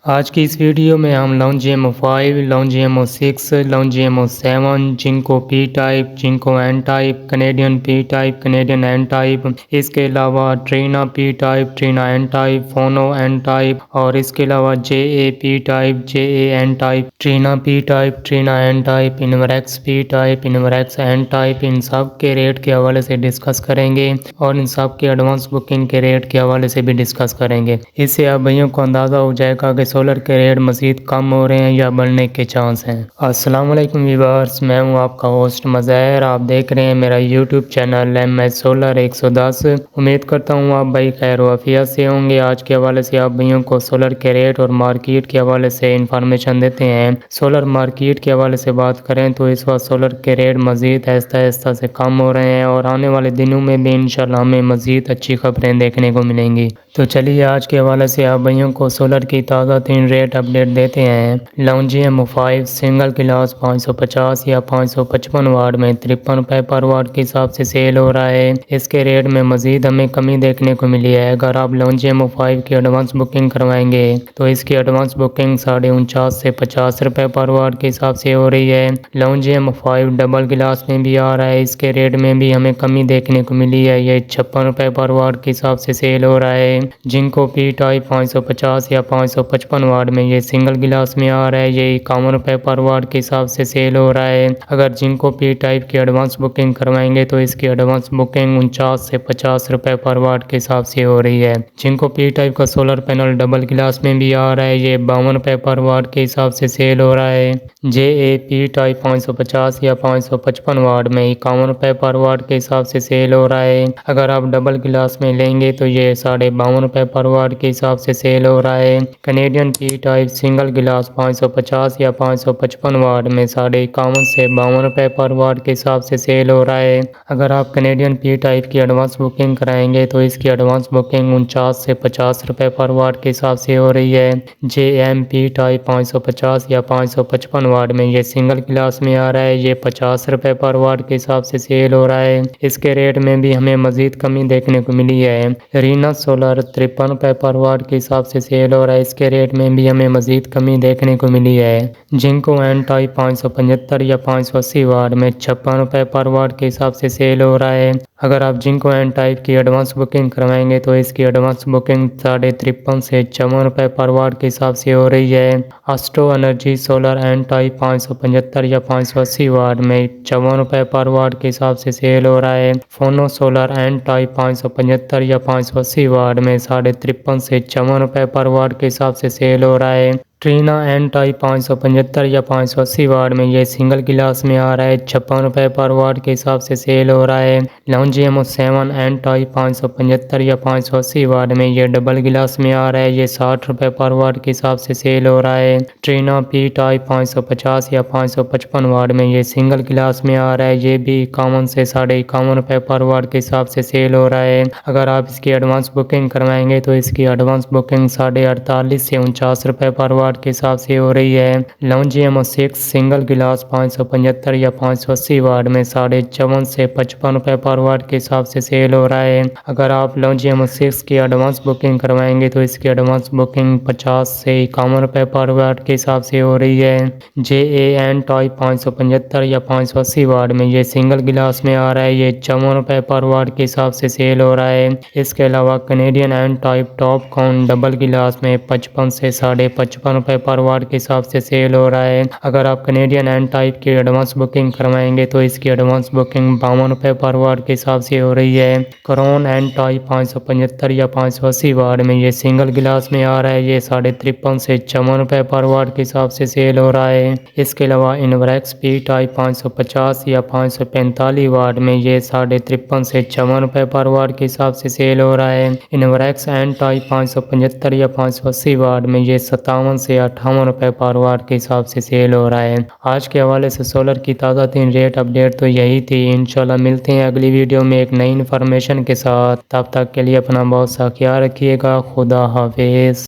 आज की इस वीडियो में हम Longi GMO5, Longi GMO6, Longi GMO7, Jinko P type, Jinko N type, Canadian P type, Canadian N type, इसके अलावा Trina P type, Trina N type, Phono N type और इसके अलावा JA P type, JA N type, Trina P type, Trina N type, Inverex P type, Inverex N type, इन सब के rate के हवाले से डिस्कस करेंगे और इन सब के एडवांस बुकिंग के रेट के हवाले से भी डिस्कस करेंगे। इससे आप भैया को अंदाज़ा हो जाएगा कि सोलर के रेट मज़ीद कम हो रहे हैं या बढ़ने के चांस हैं। अस्सलाम वालेकुम व्यूअर्स, मैं हूं आपका होस्ट मज़हर। आप देख रहे हैं मेरा यूट्यूब चैनल MS सोलर 110। उम्मीद करता हूं आप भाई खैर वाफियत से होंगे। आज के हवाले से आप भैया को सोलर के रेट और मार्केट के हवाले से इंफॉर्मेशन देते हैं। सोलर मार्केट के हवाले से बात करें तो इस वक्त सोलर के रेट मज़ीद आहिस्ता आहिस्ता से कम हो रहे हैं और आने वाले दिनों में भी इंशाल्लाह हमें मज़ीद अच्छी खबरें देखने को मिलेंगी। तो चलिए आज के हवाले से आप भैया को सोलर की ताज़ा तीन रेट अपडेट देते हैं। लॉन्ज GMO5 सिंगल गिलास 550 या 555 वाट में 53 रुपये पर वाट के हिसाब से सेल हो रहा है। इसके रेट में मजीद हमें कमी देखने को मिली है। अगर आप लॉन्ज GMO5 की एडवांस बुकिंग करवाएंगे तो इसकी एडवांस बुकिंग 49.50 से 50 रुपये पर वाट के हिसाब से हो रही है। लॉन्ज GMO5 डबल गिलास में भी आ रहा है। इसके रेट में भी हमें कमी देखने को मिली है। ये 56 रुपये पर वाट के हिसाब से सेल हो रहा है। जिंको पी टाइप 550 या 555 वाट में ये सिंगल गिलास में आ रहा है। ये 51 रुपये पर वाट के हिसाब से सेल हो रहा है। अगर जिंको पी टाइप की एडवांस बुकिंग करवाएंगे तो इसकी एडवांस बुकिंग 49 से 50 रुपये पर वाट के हिसाब से हो रही है। जिंको पी टाइप का सोलर पैनल डबल गिलास में भी आ रहा है। ये 52 रुपये पर वाट के हिसाब से सेल हो रहा है। JA पी टाइप 550 या 555 वाट में 51 रुपये पर वाट के हिसाब से सेल हो रहा है। अगर आप डबल गिलास में लेंगे तो ये 52.5 रुपये पर वाट के हिसाब से सेल हो रहा है। कैनेडियन पी टाइप सिंगल गिलास 550 या 555 वाट में 51.5 से 52 रुपये पर वाट के हिसाब से सेल हो रहा है। अगर आप कैनेडियन पी टाइप की एडवांस बुकिंग कराएंगे तो इसकी एडवांस बुकिंग 49 से 50 रुपये पर वाट के हिसाब से हो रही है। JM पी टाइप 550 या 555 वाट में ये सिंगल गिलास में आ रहा है। ये 50 रुपये पर वाट के हिसाब से सेल हो रहा है। इसके रेट में भी हमें मजीद कमी देखने को मिली है। रीना सोलर 53 रुपये पर वाट के हिसाब से सेल हो रहा है। इसके रेट में भी हमें मजीद कमी देखने को मिली है। जिंको एन टाइप 575 या 580 वाट में 56 रुपये पर वाट के हिसाब से सेल हो रहा है। अगर आप जिंको एन टाइप की एडवांस बुकिंग करवाएंगे तो इसकी एडवांस बुकिंग 53.5 से 54 रुपये पर वाट के हिसाब से हो रही है। Astro Energy solar N type 575 या 580 वाट में 54 रुपये पर वाट के हिसाब से सेल हो रहा है। फोनो सोलर एन टाइप 575 या 580 वाट में 53.5 से 54 रुपये पर वाट के हिसाब से सेल हो रहा है। ट्रीना एन टाइप 575 या 580 वाट में ये सिंगल गिलास में आ रहा है। 56 रुपये पर वाट के हिसाब से सेल हो रहा है। लॉन्ज GMO7 एन टाइप 575 या 580 वाट में ये डबल गिलास में आ रहा है। ये 60 रुपये पर वाट के हिसाब से सेल हो रहा है। ट्रीना पी टाइप 550 या 555 वाट में ये सिंगल गिलास में आ रहा है। ये भी 51 से 51.5 रुपये पर वाट के हिसाब से सेल हो रहा है। अगर आप इसकी एडवांस बुकिंग करवाएंगे तो इसकी एडवांस बुकिंग 48.5 से 49 रुपये पर वाट के हिसाब से हो रही है। लॉन्ज GMO6 सिंगल गिलास 575 या 580 वाट में 54.5 से 55 रुपये पर वाट के हिसाब से सेल हो रहा है। अगर आप लॉन्ज GMO6 की एडवांस बुकिंग करवाएंगे तो इसकी एडवांस बुकिंग 50 से 51 रुपये पर वाट के हिसाब से हो रही है। JA एन टाइप 575 या 580 वाट में ये सिंगल गिलास में आ रहा है। ये 54 रुपये पर वाट के हिसाब से सेल हो रहा है। इसके अलावा Canadian N type TOPCon double glass में 55 से 55.5 रुपये पर वाट के हिसाब से सेल हो रहा है। अगर आप कैनेडियन एन टाइप की एडवांस बुकिंग करवाएंगे तो इसकी एडवांस बुकिंग 52 रुपये पर वाट के हिसाब से हो रही है। क्रोन एन टाइप 575 या 580 वाट में ये सिंगल गिलास में आ रहा है। ये 53.5 से 54 रुपये पर वाट के हिसाब से सेल हो रहा है। इसके अलावा इनवरेक्स पी टाइप 550 या 545 वाट में ये 53.5 से 54 रुपये पर वाट के हिसाब से सेल हो रहा है। इनवरेक्स एन टाइप 575 या 580 वाट में ये 57 से 58 रुपये पर वाट के हिसाब से सेल हो रहा है। आज के हवाले से सोलर की ताज़ा तीन रेट अपडेट तो यही थी। इंशाल्लाह मिलते हैं अगली वीडियो में एक नई इन्फॉर्मेशन के साथ। तब तक के लिए अपना बहुत सा ख्याल रखिएगा। खुदा हाफिज़।